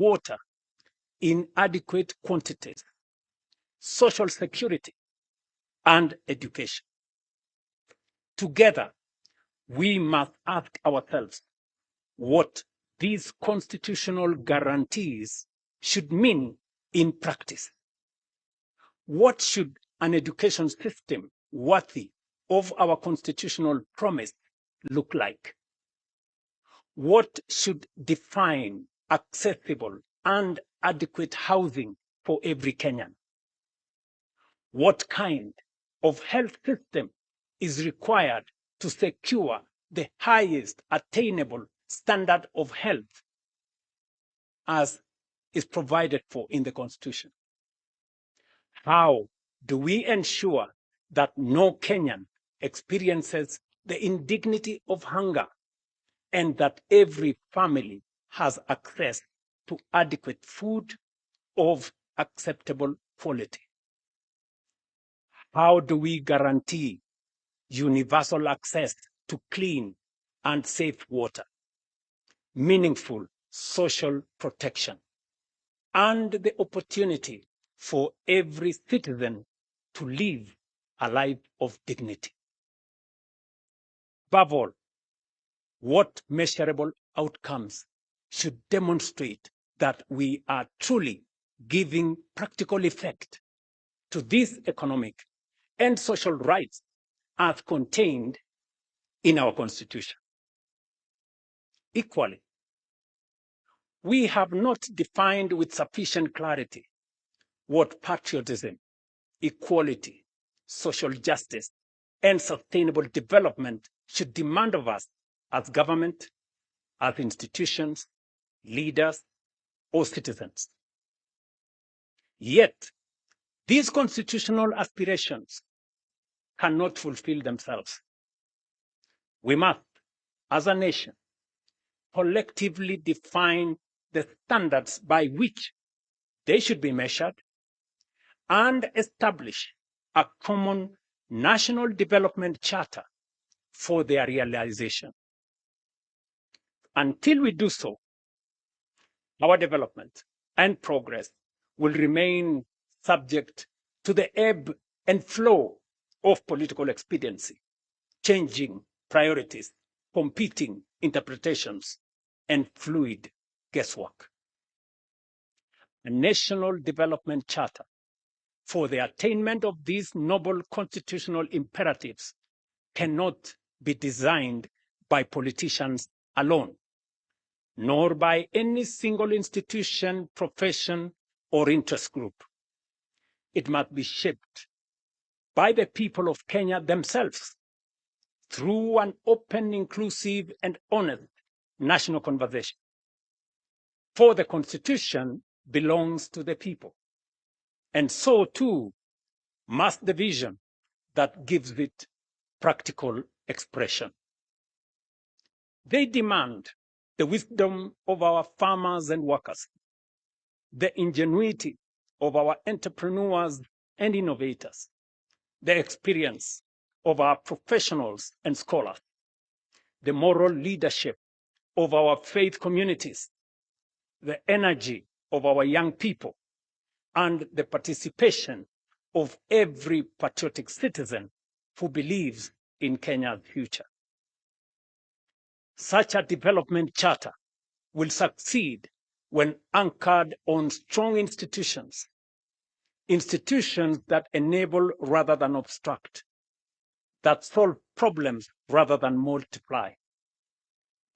water in adequate quantities, social security, and education. Together, we must ask ourselves what these constitutional guarantees should mean in practice. What should an education system worthy of our constitutional promise look like? What should define accessible and adequate housing for every Kenyan? What kind of health system is required to secure the highest attainable standard of health as is provided for in the Constitution? How do we ensure that no Kenyan experiences the indignity of hunger and that every family has access to adequate food of acceptable quality? How do we guarantee universal access to clean and safe water, meaningful social protection, and the opportunity for every citizen to live a life of dignity? Above all, what measurable outcomes should demonstrate that we are truly giving practical effect to these economic and social rights as contained in our Constitution? Equally, we have not defined with sufficient clarity what patriotism, equality, social justice, and sustainable development should demand of us as government, as institutions, leaders, or citizens. Yet, these constitutional aspirations cannot fulfill themselves. We must, as a nation, collectively define the standards by which they should be measured and establish a common national development charter for their realization. Until we do so, our development and progress will remain subject to the ebb and flow of political expediency, changing priorities, competing interpretations, and fluid guesswork. A national development charter for the attainment of these noble constitutional imperatives cannot be designed by politicians alone, nor by any single institution, profession, or interest group. It must be shaped by the people of Kenya themselves through an open, inclusive, and honest national conversation. For the Constitution belongs to the people, and so too must the vision that gives it practical expression. They demand the wisdom of our farmers and workers, the ingenuity of our entrepreneurs and innovators, the experience of our professionals and scholars, the moral leadership of our faith communities, the energy of our young people, and the participation of every patriotic citizen who believes in Kenya's future. Such a development charter will succeed when anchored on strong institutions, institutions that enable rather than obstruct, that solve problems rather than multiply,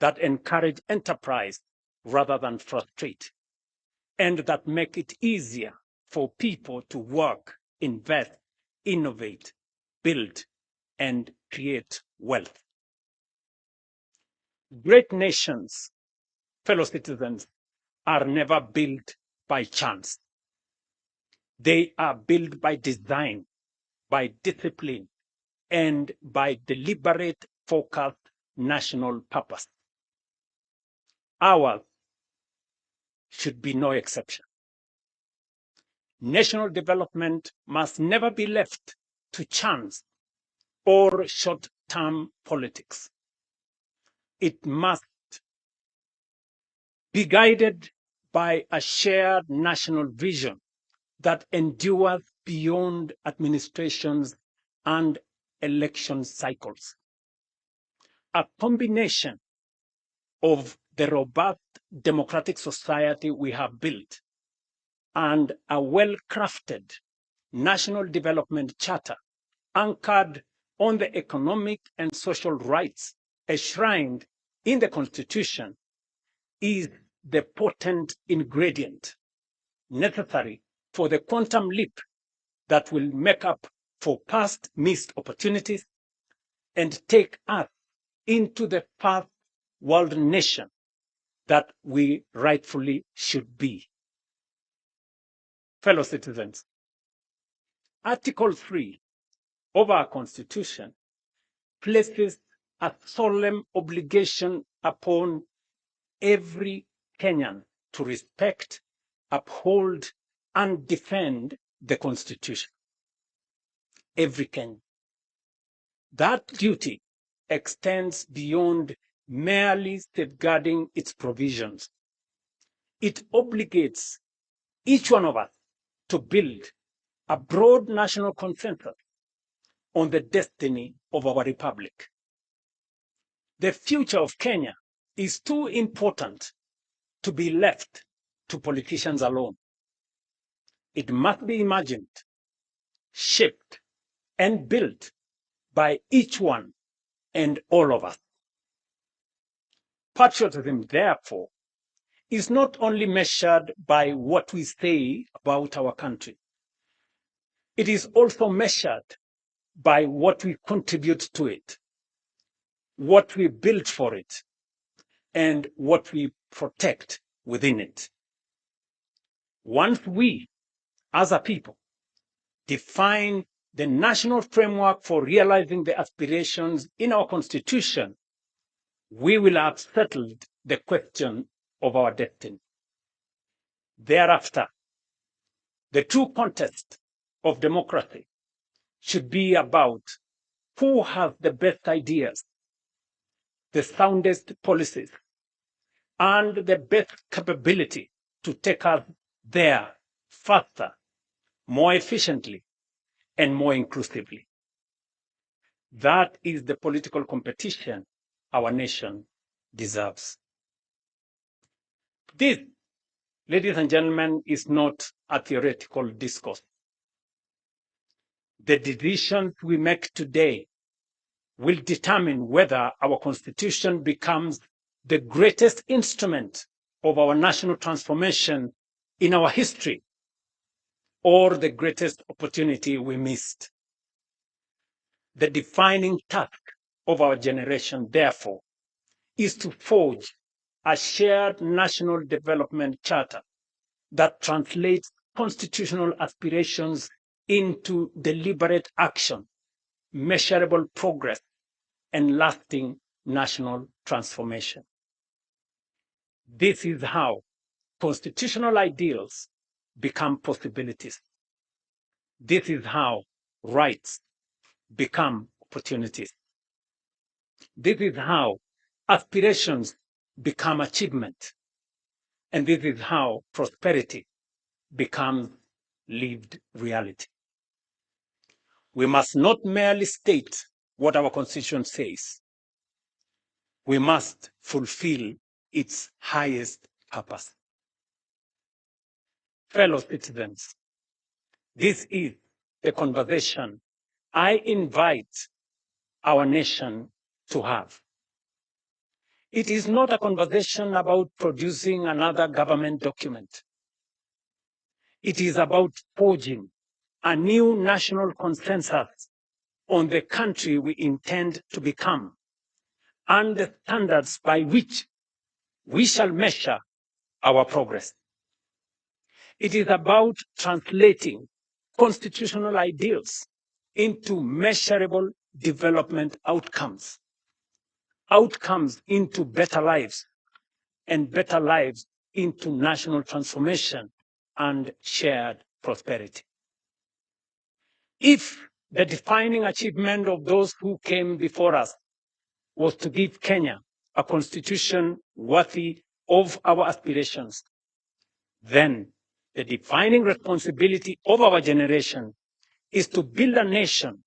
that encourage enterprise rather than frustrate, and that make it easier for people to work, invest, innovate, build, and create wealth. Great nations, fellow citizens, are never built by chance. They are built by design, by discipline, and by deliberate, focused national purpose. Ours should be no exception. National development must never be left to chance or short-term politics. It must be guided by a shared national vision that endures beyond administrations and election cycles. A combination of the robust democratic society we have built and a well-crafted national development charter anchored on the economic and social rights enshrined in the Constitution is the potent ingredient necessary for the quantum leap that will make up for past missed opportunities and take us into the first world nation that we rightfully should be. Fellow citizens, Article 3 of our Constitution places a solemn obligation upon every Kenyan to respect, uphold, and defend the Constitution. Every Kenyan. That duty extends beyond merely safeguarding its provisions. It obligates each one of us to build a broad national consensus on the destiny of our republic. The future of Kenya is too important to be left to politicians alone. It must be imagined, shaped, and built by each one and all of us. Patriotism, therefore, is not only measured by what we say about our country. It is also measured by what we contribute to it, what we build for it, and what we protect within it. Once we, as a people, define the national framework for realizing the aspirations in our Constitution, we will have settled the question of our destiny. Thereafter, the true contest of democracy should be about who has the best ideas, the soundest policies, and the best capability to take us there faster, more efficiently, and more inclusively. That is the political competition our nation deserves. This, ladies and gentlemen, is not a theoretical discourse. The decisions we make today will determine whether our Constitution becomes the greatest instrument of our national transformation in our history or the greatest opportunity we missed. The defining task of our generation, therefore, is to forge a shared national development charter that translates constitutional aspirations into deliberate action, measurable progress, and lasting national transformation. This is how constitutional ideals become possibilities. This is how rights become opportunities. This is how aspirations become achievement. And this is how prosperity becomes lived reality. We must not merely state what our Constitution says. We must fulfill its highest purpose. Fellow citizens, this is the conversation I invite our nation to have. It is not a conversation about producing another government document. It is about forging a new national consensus on the country we intend to become and the standards by which we shall measure our progress. It is about translating constitutional ideals into measurable development outcomes, outcomes into better lives, and better lives into national transformation and shared prosperity. If the defining achievement of those who came before us was to give Kenya a constitution worthy of our aspirations, then the defining responsibility of our generation is to build a nation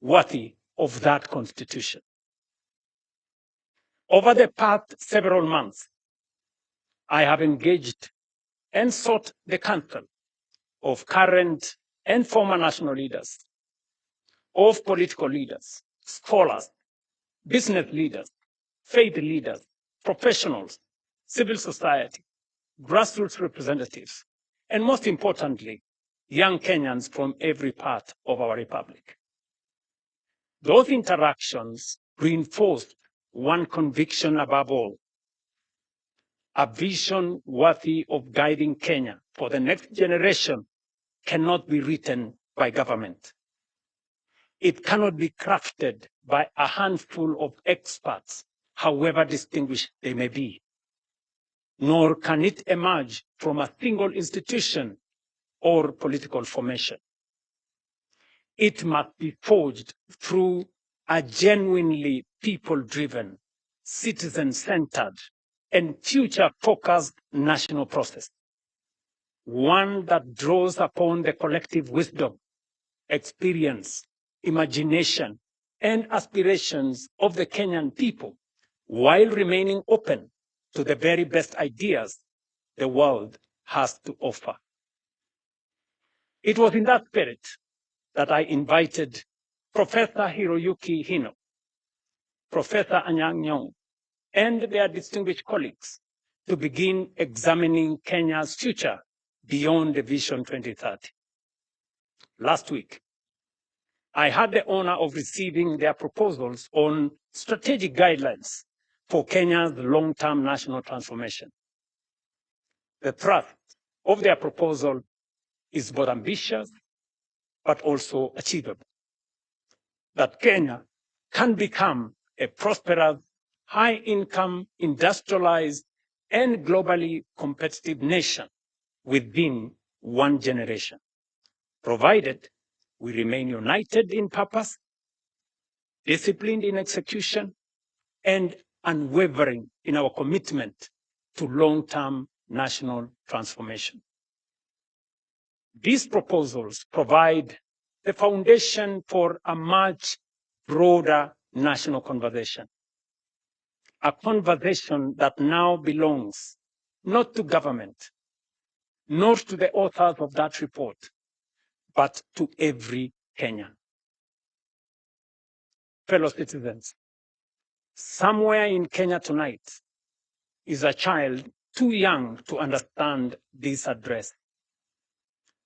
worthy of that constitution. Over the past several months, I have engaged and sought the counsel of current and former national leaders, of political leaders, scholars, business leaders, faith leaders, professionals, civil society, grassroots representatives, and most importantly, young Kenyans from every part of our republic. Those interactions reinforced one conviction above all: a vision worthy of guiding Kenya for the next generation cannot be written by government. It cannot be crafted by a handful of experts, however distinguished they may be. Nor can it emerge from a single institution or political formation. It must be forged through a genuinely people-driven, citizen-centered, and future-focused national process. One that draws upon the collective wisdom, experience, imagination, and aspirations of the Kenyan people, while remaining open to the very best ideas the world has to offer. It was in that spirit that I invited Professor Hiroyuki Hino, Professor Anyang' Nyong'o, and their distinguished colleagues to begin examining Kenya's future beyond the Vision 2030. Last week, I had the honor of receiving their proposals on strategic guidelines for Kenya's long-term national transformation. The thrust of their proposal is both ambitious but also achievable. That Kenya can become a prosperous, high-income, industrialized, and globally competitive nation within one generation, provided we remain united in purpose, disciplined in execution, and unwavering in our commitment to long-term national transformation. These proposals provide the foundation for a much broader national conversation, a conversation that now belongs not to government, not to the authors of that report, but to every Kenyan. Fellow citizens, somewhere in Kenya tonight is a child too young to understand this address.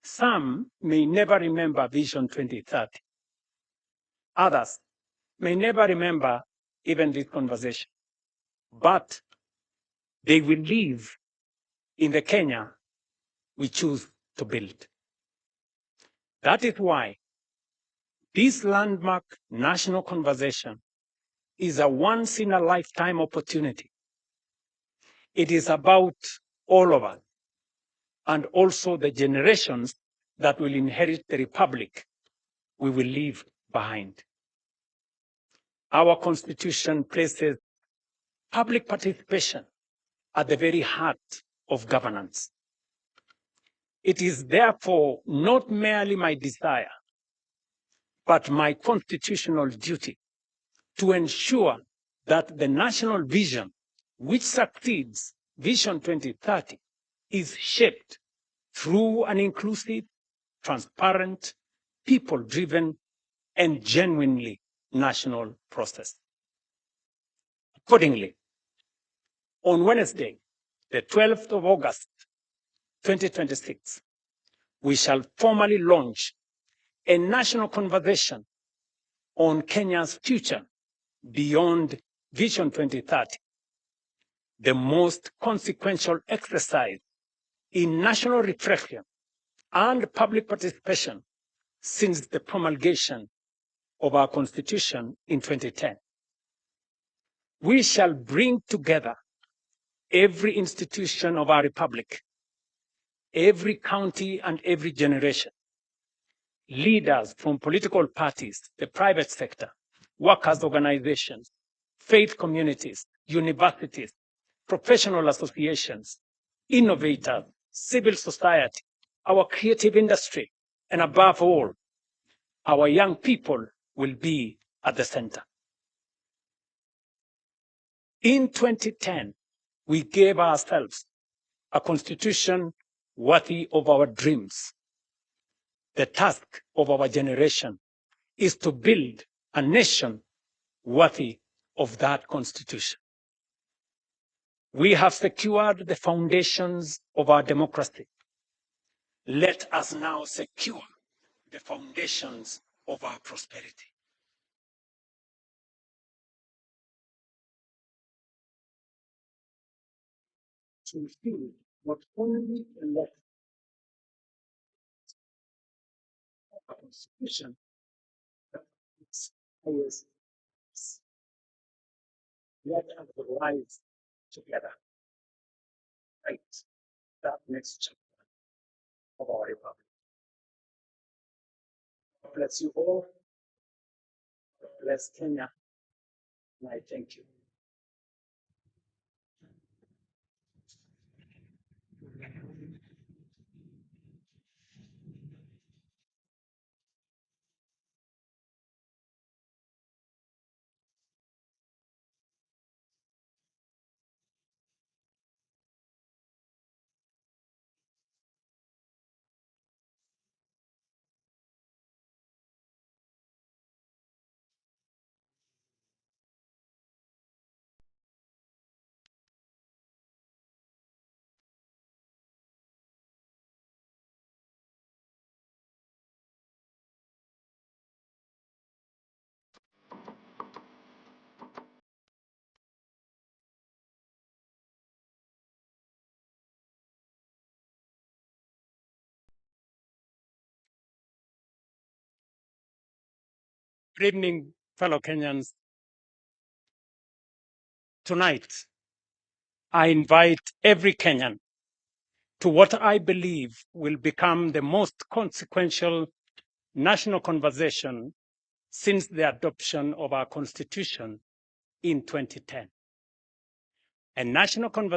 Some may never remember Vision 2030. Others may never remember even this conversation, but they will live in the Kenya we choose to build. That is why this landmark national conversation is a once-in-a-lifetime opportunity. It is about all of us, and also the generations that will inherit the republic we will leave behind. Our Constitution places public participation at the very heart of governance. It is therefore not merely my desire, but my constitutional duty to ensure that the national vision, which succeeds Vision 2030, is shaped through an inclusive, transparent, people-driven, and genuinely national process. Accordingly, on Wednesday, the 12th of August, 2026, we shall formally launch a national conversation on Kenya's future beyond Vision 2030, the most consequential exercise in national reflection and public participation since the promulgation of our Constitution in 2010. We shall bring together every institution of our republic, every county and every generation, leaders from political parties, the private sector, workers' organizations, faith communities, universities, professional associations, innovators, civil society, our creative industry, and above all, our young people will be at the center. In 2010, we gave ourselves a constitution worthy of our dreams. The task of our generation is to build a nation worthy of that constitution. We have secured the foundations of our democracy. Let us now secure the foundations of our prosperity. To fulfill not only the letter of our constitution, but its highest purpose. Let us rise together, write that next chapter of our republic. God bless you all. God bless Kenya. And I thank you. Good evening, fellow Kenyans. Tonight, I invite every Kenyan to what I believe will become the most consequential national conversation since the adoption of our constitution in 2010. A national conversation